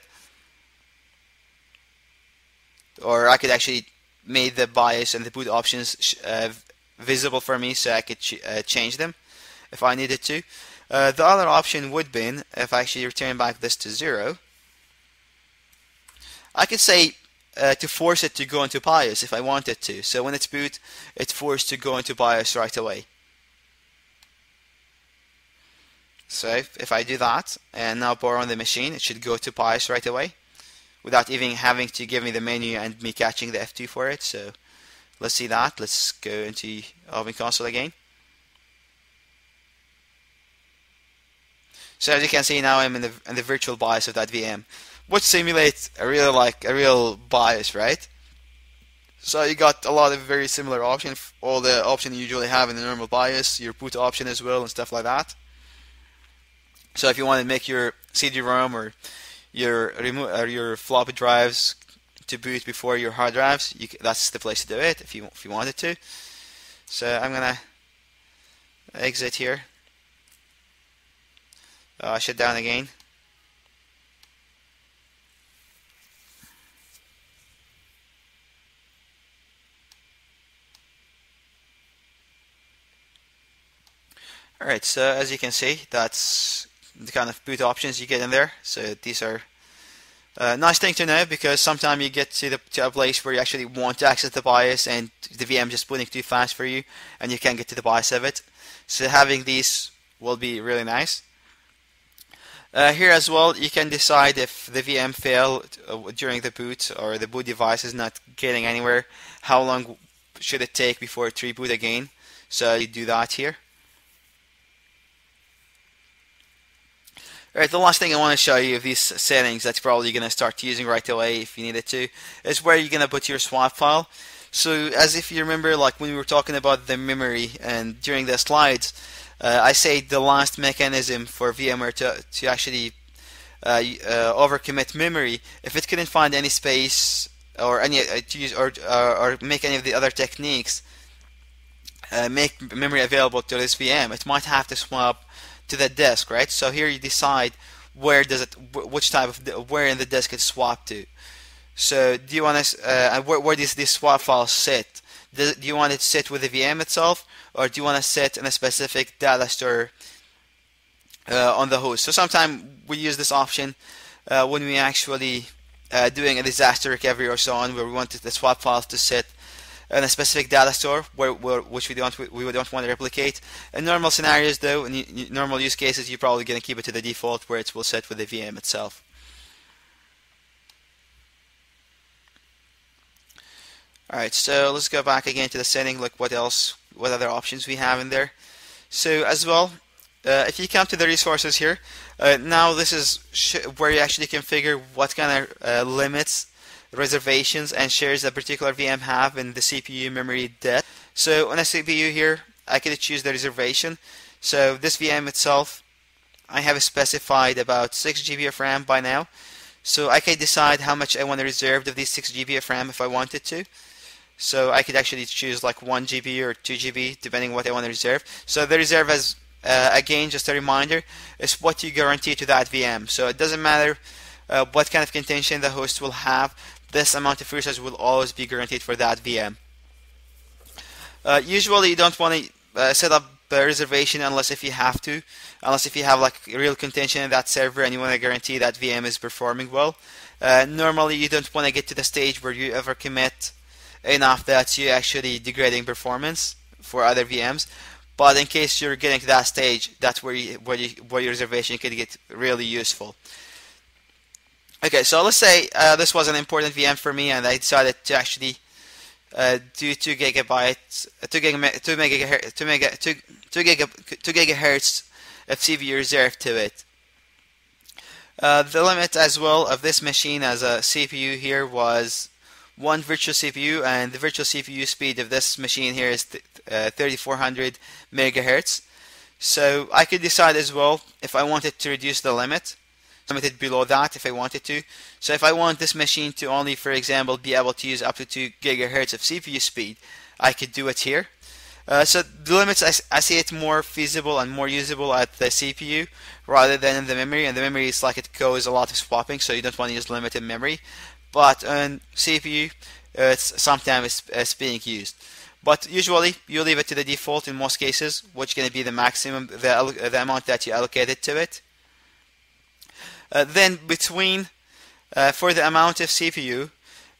A: Or I could actually make the BIOS and the boot options visible for me so I could change them if I needed to. The other option would be, if I actually return back this to 0, I could say to force it to go into BIOS if I wanted to. So when it's boot, it's forced to go into BIOS right away. So if I do that and now power on the machine, it should go to BIOS right away without even having to give me the menu and me catching the F2 for it. So let's see that. Let's go into Open Console again. So as you can see now, I'm in the virtual BIOS of that VM, which simulates a real BIOS, right? So you got a lot of very similar options, all the options you usually have in the normal BIOS, your boot option as well, and stuff like that. So if you want to make your CD-ROM or your floppy drives to boot before your hard drives, that's the place to do it if you wanted to. So I'm gonna exit here. Shut down again. Alright, so as you can see, that's the kind of boot options you get in there. So these are a nice thing to know, because sometimes you get to a place where you actually want to access the BIOS and the VM just booting too fast for you and you can't get to the BIOS of it. So having these will be really nice. Here as well, you can decide if the VM failed during the boot or the boot device is not getting anywhere, how long should it take before it reboot again. So you do that here. Alright, the last thing I want to show you of these settings that's probably going to start using right away if you needed to is where you're going to put your swap file. So as if you remember, like when we were talking about the memory and during the slides, I say the last mechanism for VMware to actually overcommit memory, if it couldn't find any space or any to use or make any of the other techniques make memory available to this VM, it might have to swap to the disk, right? So here you decide where does it, which type of, where in the disk it's swapped to. So do you want to, where does this swap file sit? Do you want it to sit with the VM itself, or do you want to sit in a specific data store on the host? So sometimes we use this option when we actually doing a disaster recovery or so on, where we want the swap files to sit in a specific data store which we don't want to replicate. In normal scenarios, though, in normal use cases, you're probably going to keep it to the default where it will sit with the VM itself. Alright, so let's go back again to the setting, look what other options we have in there. So as well, if you come to the resources here, now this is where you actually configure what kind of limits, reservations, and shares a particular VM have in the CPU memory disk. So on a CPU here, I could choose the reservation. So this VM itself, I have specified about 6 GB of RAM by now. So I can decide how much I want to reserve of these 6 GB of RAM if I wanted to. So I could actually choose like 1 GB or 2 GB depending what I want to reserve. So the reserve as again, just a reminder, is what you guarantee to that VM. So it doesn't matter what kind of contention the host will have, this amount of resources will always be guaranteed for that VM. Usually you don't want to set up a reservation unless if you have to, unless if you have like real contention in that server and you want to guarantee that VM is performing well. Normally you don't want to get to the stage where you ever commit enough that you're actually degrading performance for other VMs. But in case you're getting to that stage, that's where your reservation could get really useful. Okay, so let's say this was an important VM for me, and I decided to actually do 2 gigahertz of CPU reserved to it. The limit as well of this machine as a CPU here was 1 virtual CPU, and the virtual CPU speed of this machine here is 3400 megahertz. So I could decide as well if I wanted to reduce the limit, limited below that if I wanted to. So if I want this machine to only, for example, be able to use up to 2 gigahertz of CPU speed, I could do it here. So the limits, I see it more feasible and more usable at the CPU rather than in the memory. And the memory is like it goes a lot of swapping, so you don't want to use limited memory. But on CPU, it's sometimes it's being used. But usually you leave it to the default in most cases, which is going to be the maximum, the amount that you allocated to it. Then between, for the amount of CPU,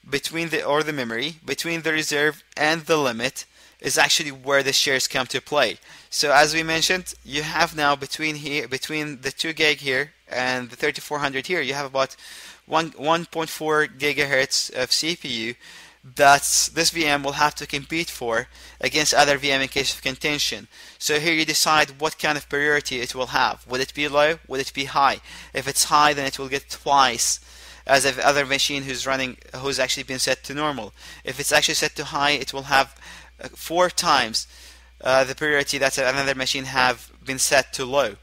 A: between the memory, between the reserve and the limit is actually where the shares come to play. So as we mentioned, you have now between the 2 gig here and the 3400 here, you have about 1.4 gigahertz of CPU that this VM will have to compete for against other VM in case of contention. So here you decide what kind of priority it will have. Would it be low? Would it be high? If it's high, then it will get twice as if other machine who's actually been set to normal. If it's actually set to high, it will have 4 times the priority that another machine have been set to low.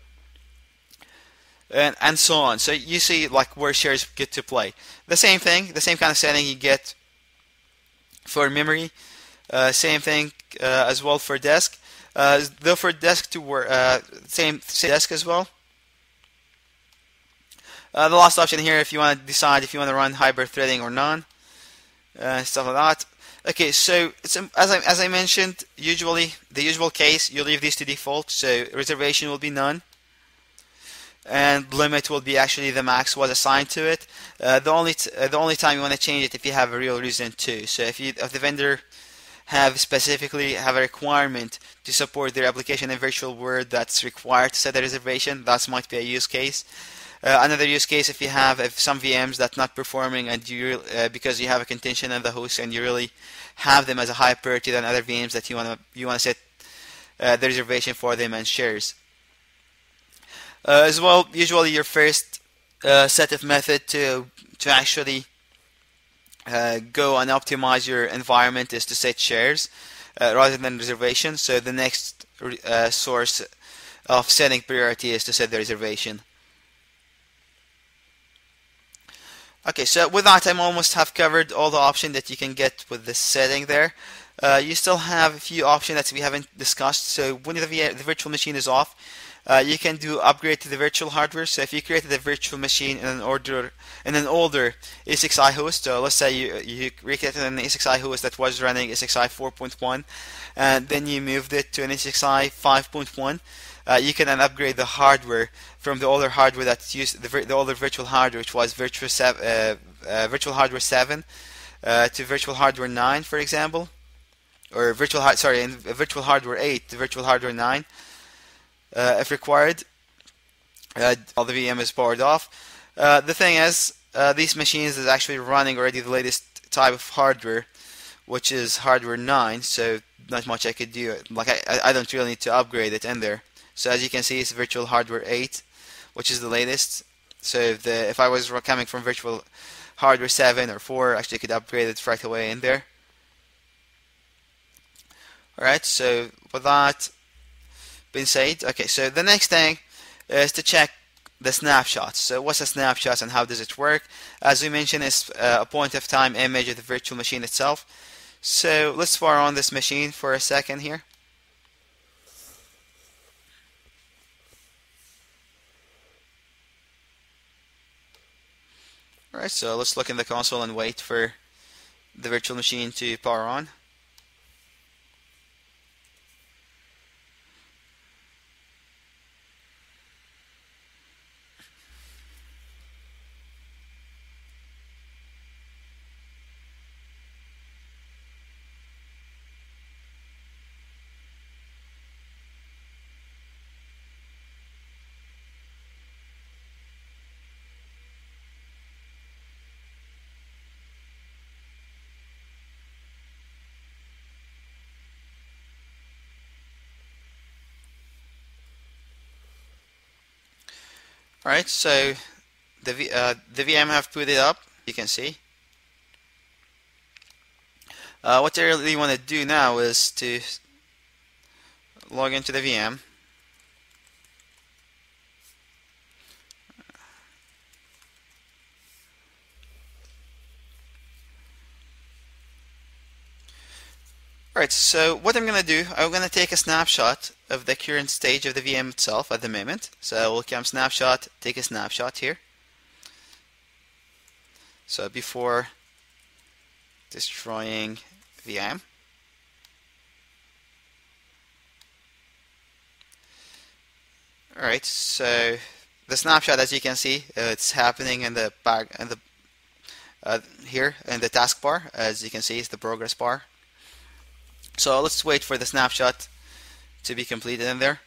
A: And so on. So you see like where shares get to play. The same thing, the same kind of setting you get for memory. Same thing as well for disk. Though for disk to work, same disk as well. The last option here, if you want to decide if you want to run hybrid threading or none, stuff like that. Okay, so it's, as I mentioned, usually the usual case you leave these to default. So reservation will be none, and limit will be actually the max was assigned to it. The only time you want to change it if you have a real reason to. So if the vendor specifically have a requirement to support their application in virtual world that's required to set a reservation, that might be a use case. Another use case if you have some VMs that's not performing and you because you have a contention on the host and you really have them as a higher priority than other VMs that you want to set the reservation for them and shares. As well, usually your first set of method to actually go and optimize your environment is to set shares rather than reservation. So the next source of setting priority is to set the reservation. Okay, so with that, I'm almost have covered all the options that you can get with this setting there. You still have a few options that we haven't discussed. So when the virtual machine is off, you can do upgrade to the virtual hardware. So if you created a virtual machine in an older ESXi host, so let's say you recreated an ESXi host that was running ESXi 4.1, and then you moved it to an ESXi 5.1. You can then upgrade the hardware from the older hardware that's used, the older virtual hardware, which was virtual hardware 7, to virtual hardware 9, for example, or virtual hardware 8 to virtual hardware 9, if required. All the VM is powered off. The thing is, these machines is actually running already the latest type of hardware, which is hardware 9. So not much I could do. Like I don't really need to upgrade it in there. So as you can see, it's virtual hardware 8, which is the latest. So if I was coming from virtual hardware 7 or 4, actually could upgrade it right away in there. Alright, so with that being said, okay, so the next thing is to check the snapshots. So what's a snapshot and how does it work? As we mentioned, it's a point of time image of the virtual machine itself. So let's fire on this machine for a second here. Alright, so let's look in the console and wait for the virtual machine to power on. Alright, so the VM have booted up, you can see. What I really want to do now is to log into the VM. Alright, so what I'm going to do, I'm going to take a snapshot of the current stage of the VM itself at the moment. So I will come snapshot, take a snapshot here. So before destroying VM. Alright, so the snapshot, as you can see, it's happening in the back, in the here in the taskbar. As you can see, it's the progress bar. So let's wait for the snapshot to be completed in there.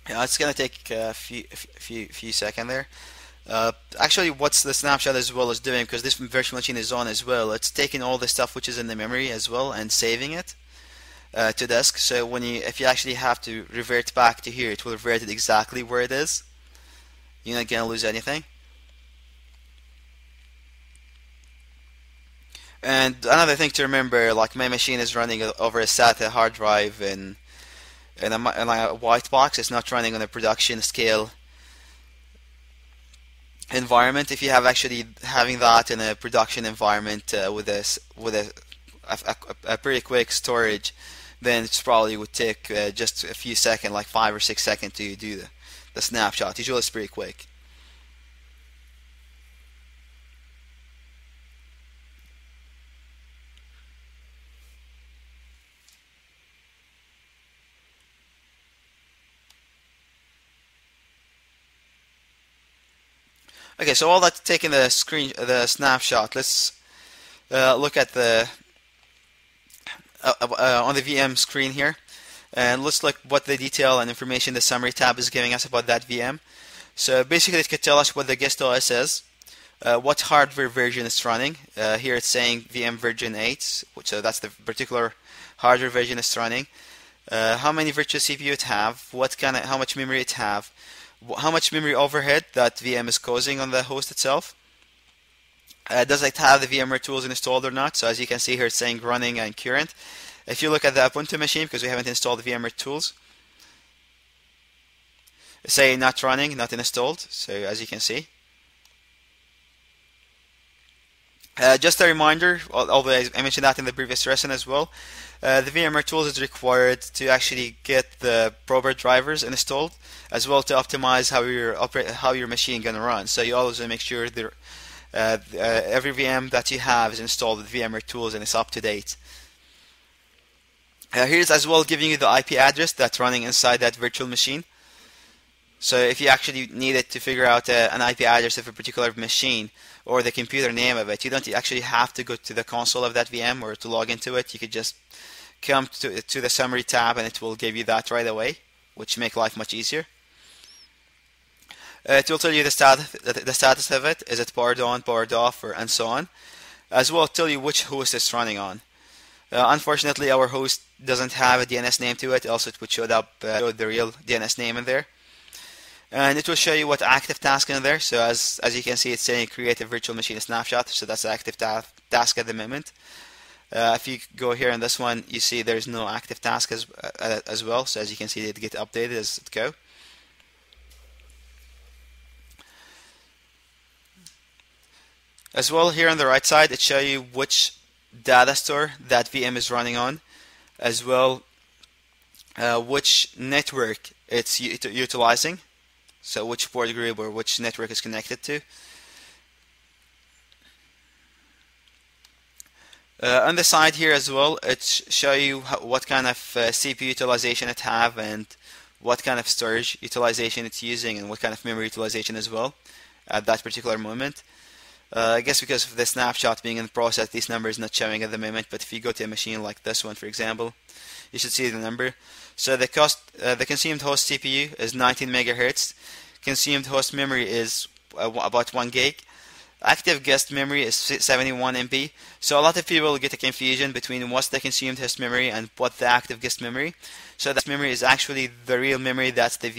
A: Yeah, it's gonna take a few seconds there. Actually, what's the snapshot as well is doing, because this virtual machine is on as well, it's taking all the stuff which is in the memory as well and saving it to disk. So if you actually have to revert back to here, it will revert it exactly where it is. You're not gonna lose anything. And another thing to remember, like my machine is running over a SATA hard drive in a white box. It's not running on a production scale environment. If you have actually having that in a production environment with a pretty quick storage, then it probably would take just a few seconds, like 5 or 6 seconds to do the snapshot. Usually it's pretty quick. Okay, so all that taking the snapshot. Let's look at the on the VM screen here, and let's look what the detail and information the summary tab is giving us about that VM. So basically it could tell us what the guest OS is, what hardware version it's running. Here it's saying VM version 8, so that's the particular hardware version it's running. How many virtual CPU it have, how much memory it have, how much memory overhead that VM is causing on the host itself. Does it have the VMware tools installed or not? So as you can see here, it's saying running and current. If you look at the Ubuntu machine, because we haven't installed the VMware tools, it's saying not running, not installed. So as you can see. Just a reminder, although I mentioned that in the previous lesson as well, the VMware tools is required to actually get the proper drivers installed, as well to optimize how your machine gonna run. So you always make sure that every VM that you have is installed with VMware tools and it's up to date. Here's as well giving you the IP address that's running inside that virtual machine. So if you actually needed to figure out an IP address of a particular machine or the computer name of it, you don't actually have to go to the console of that VM or to log into it. You could just come to the summary tab and it will give you that right away, which make life much easier. It will tell you the status of it. Is it powered on, powered off, and so on. As well, tell you which host it's running on. Unfortunately, our host doesn't have a DNS name to it, else it would show up the real DNS name in there. And it will show you what active task in there. So as you can see, it's saying create a virtual machine snapshot. So that's the active task at the moment. If you go here on this one, you see there's no active task as well. So as you can see, it gets updated as it goes. As well, here on the right side, it shows you which data store that VM is running on, as well which network it's utilizing, so which port group or which network is connected to. On the side here as well, it shows you what kind of CPU utilization it have and what kind of storage utilization it's using and what kind of memory utilization as well at that particular moment. I guess because of the snapshot being in process, these numbers not showing at the moment. But if you go to a machine like this one, for example, you should see the number. So the consumed host CPU is 19 megahertz. Consumed host memory is about 1 gig. Active guest memory is 71 MB. So a lot of people get a confusion between what's the consumed host memory and what the active guest memory. So that memory is actually the real memory that's the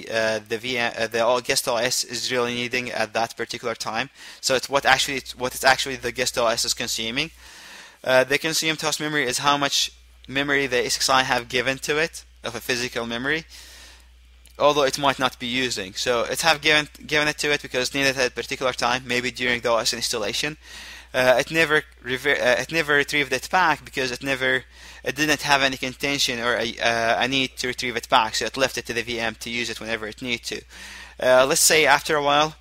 A: guest OS is really needing at that particular time. So it's what it's actually the guest OS is consuming. The consumed host memory is how much memory the SXI have given to it of a physical memory, although it might not be using. So it's have given it to it because it's needed at a particular time, maybe during the OS installation. It never retrieved it back because it didn't have any contention or a need to retrieve it back, so it left it to the VM to use it whenever it needs to. Let's say after a while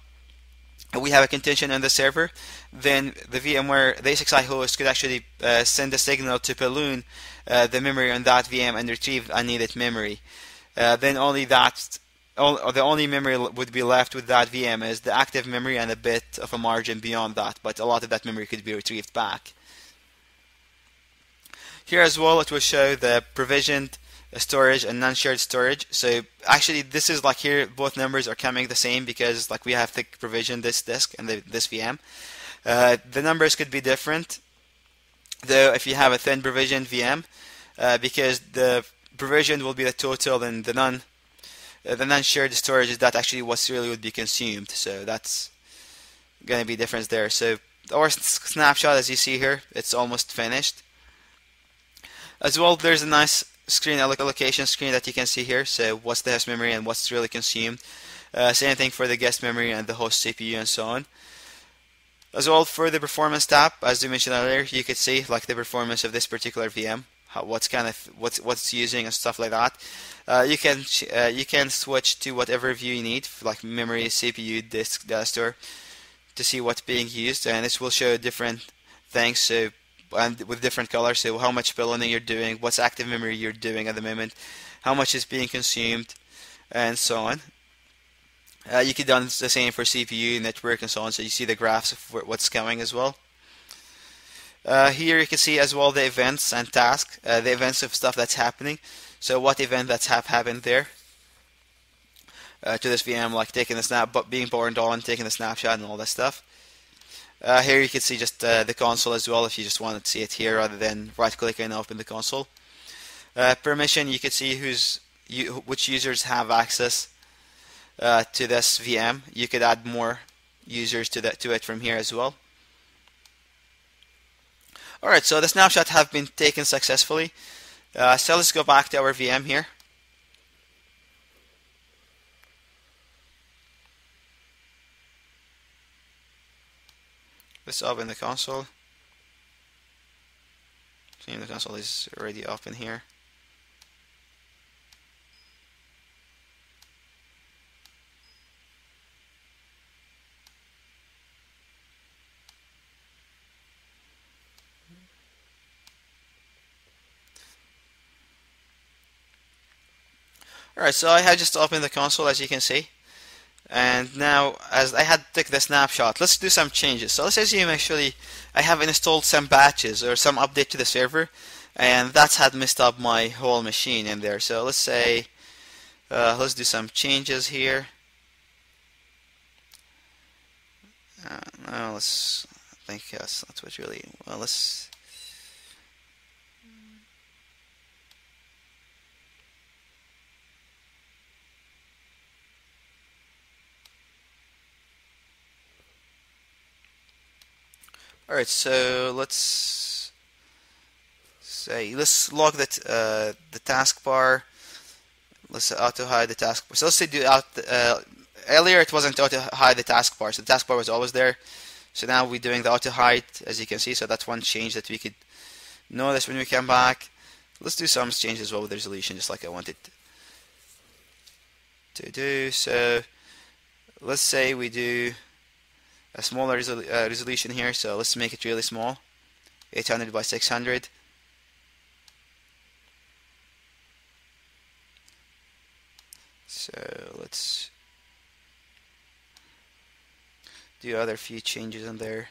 A: we have a contention on the server, then the SXI host could actually send a signal to balloon the memory on that VM and retrieve unneeded memory. Then the only memory would be left with that VM is the active memory and a bit of a margin beyond that, but a lot of that memory could be retrieved back. Here as well, it will show the provisioned storage and non-shared storage. So actually, this is like here, both numbers are coming the same because like we have to provision this disk and this VM. The numbers could be different, though, if you have a thin provisioned VM, because the provisioned will be the total and the non-shared storage is that actually what really would be consumed. So that's going to be difference there. So our snapshot, as you see here, it's almost finished. As well, there's a nice screen allocation screen that you can see here. So what's the host memory and what's really consumed. Same thing for the guest memory and the host CPU and so on. As well, for the performance tab, as we mentioned earlier, you could see like the performance of this particular VM, what's it's using and stuff like that. You can switch to whatever view you need, like memory, CPU, disk, data store, to see what's being used, and this will show different things. So and with different colors, so how much ballooning you're doing, what's active memory you're doing at the moment, how much is being consumed, and so on. You could do the same for CPU, network, and so on, so you see the graphs of what's coming as well. Here you can see as well the events and tasks, the events of stuff that's happening. So what event that's have happened there to this VM, like taking the snap, but being born on, taking the snapshot, and all that stuff. Here you can see just the console as well, if you just want to see it here rather than right-click and open the console. Permission, you can see which users have access to this VM. You could add more users to it from here as well. Alright, so the snapshot have been taken successfully. So let's go back to our VM here. Let's open the console. See, the console is already open here. Alright, so I had just opened the console, as you can see. And now, as I had took the snapshot, let's do some changes. So let's assume actually I have installed some batches or some update to the server, and that's had messed up my whole machine in there. So let's say, let's do some changes here. No, let's, I think that's what really, well, let's, alright, so let's log the taskbar. Let's auto hide the taskbar. So let's say earlier it wasn't auto hide the taskbar, so the taskbar was always there. So now we're doing the auto hide, as you can see. So that's one change that we could notice when we come back. Let's do some changes as well with the resolution, just like I wanted to do. So let's say we do a smaller resolution here, so let's make it really small, 800 by 600. So let's do other few changes in there.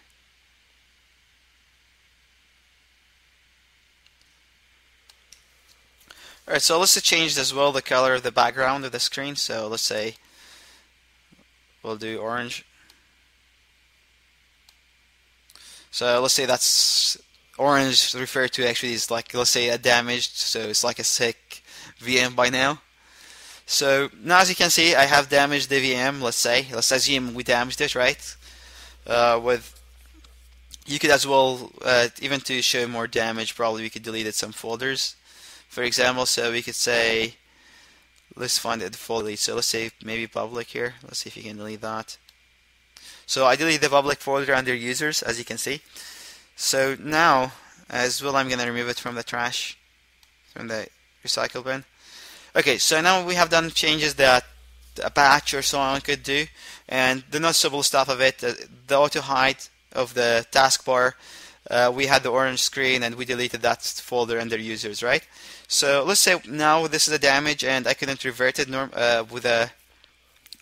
A: Alright, so let's change as well the color of the background of the screen. So let's say we'll do orange. So let's say that's orange referred to actually is like, let's say, a damaged, so it's like a sick VM by now. So now as you can see, I have damaged the VM. Let's assume we damaged it, right? You could as well, even to show more damage, probably we could delete some folders, for example. So we could say, let's find the folder. So let's say maybe public here. Let's see if you can delete that. So I delete the public folder under users, as you can see. So now, as well, I'm going to remove it from the trash, from the recycle bin. Okay, so now we have done changes that a patch or so on could do, and the noticeable stuff of it, the auto hide of the taskbar, we had the orange screen and we deleted that folder under users, right? So let's say now this is a damage and I couldn't revert it with a.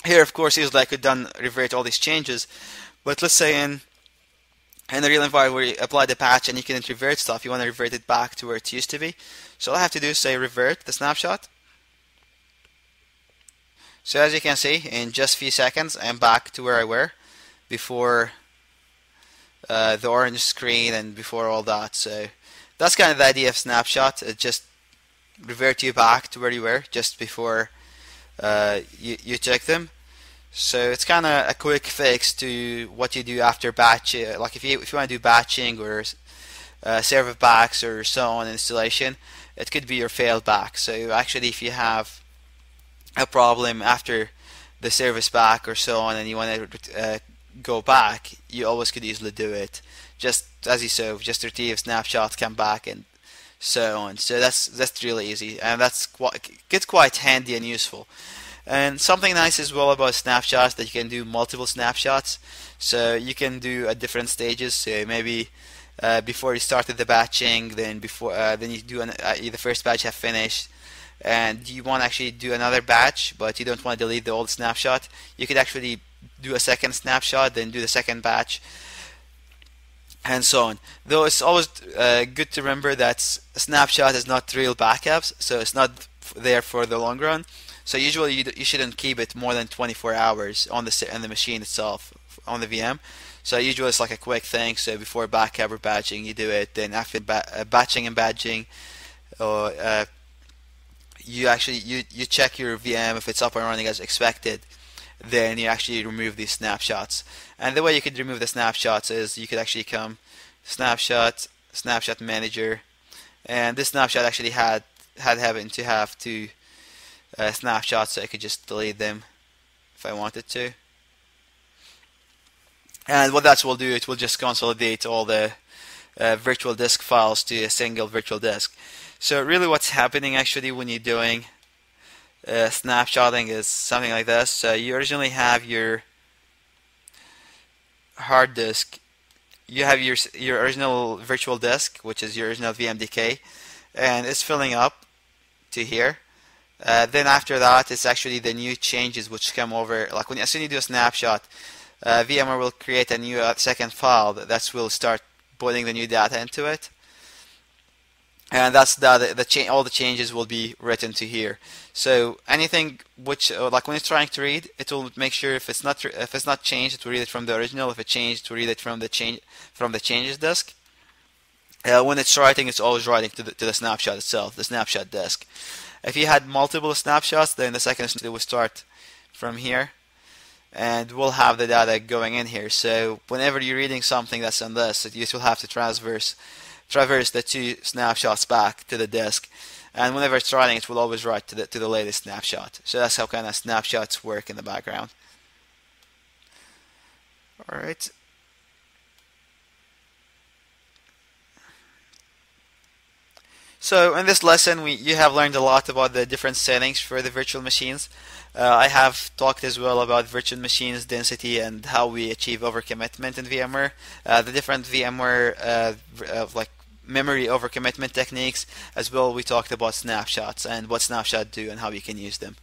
A: Here, of course, is like I could revert all these changes, but let's say in the real environment where you apply the patch and you couldn't revert stuff, you want to revert it back to where it used to be. So all I have to do is say revert the snapshot. So as you can see, in just a few seconds, I'm back to where I were before the orange screen and before all that. So that's kind of the idea of snapshot. It just revert you back to where you were just before you check them. So it's kind of a quick fix to what you do after batch. Like if you want to do batching or server backs or so on installation, it could be your failed back. So actually, if you have a problem after the service back or so on, and you want to go back, you always could easily do it. Just as you saw, just retrieve snapshot, come back, and so on. So that's really easy, and gets quite handy and useful. And something nice as well about snapshots that you can do multiple snapshots. So you can do at different stages. So maybe before you started the batching, then you do the first batch have finished, and you want to actually do another batch, but you don't want to delete the old snapshot. You could actually do a second snapshot, then do the second batch. and so on. Though it's always good to remember that a snapshot is not real backups, so it's not there for the long run. So usually you shouldn't keep it more than 24 hours on the machine itself on the VM. So usually it's like a quick thing. So before backup or batching, you do it. Then after batching and badging, or you check your VM if it's up and running as expected. Then you actually remove these snapshots. And the way you could remove the snapshots is you could actually come snapshot manager, and this snapshot actually having to have two snapshots, so I could just delete them if I wanted to. And what that will do, it will just consolidate all the virtual disk files to a single virtual disk. So really what's happening actually when you're doing snapshotting is something like this. So you originally have your hard disk, you have your original virtual disk, which is your original VMDK, and it's filling up to here. Then after that, it's actually the new changes which come over. Like as soon as you do a snapshot, VMware will create a new second file that will start putting the new data into it. And that's all the changes will be written to here. So anything which, like when it's trying to read, it will make sure if it's not changed, it will read it from the original. If it changed, it will read it from the changes disk. When it's writing, it's always writing to the snapshot itself, the snapshot disk. If you had multiple snapshots, then the second it will start from here, and we'll have the data going in here. So whenever you're reading something that's on this, you will have to traverse the two snapshots back to the disk, and whenever it's writing, it will always write to the latest snapshot. So that's how kind of snapshots work in the background. All right. So in this lesson, you have learned a lot about the different settings for the virtual machines. I have talked as well about virtual machines density and how we achieve overcommitment in VMware, the different VMware like memory overcommitment techniques. As well, we talked about snapshots and what snapshots do and how you can use them.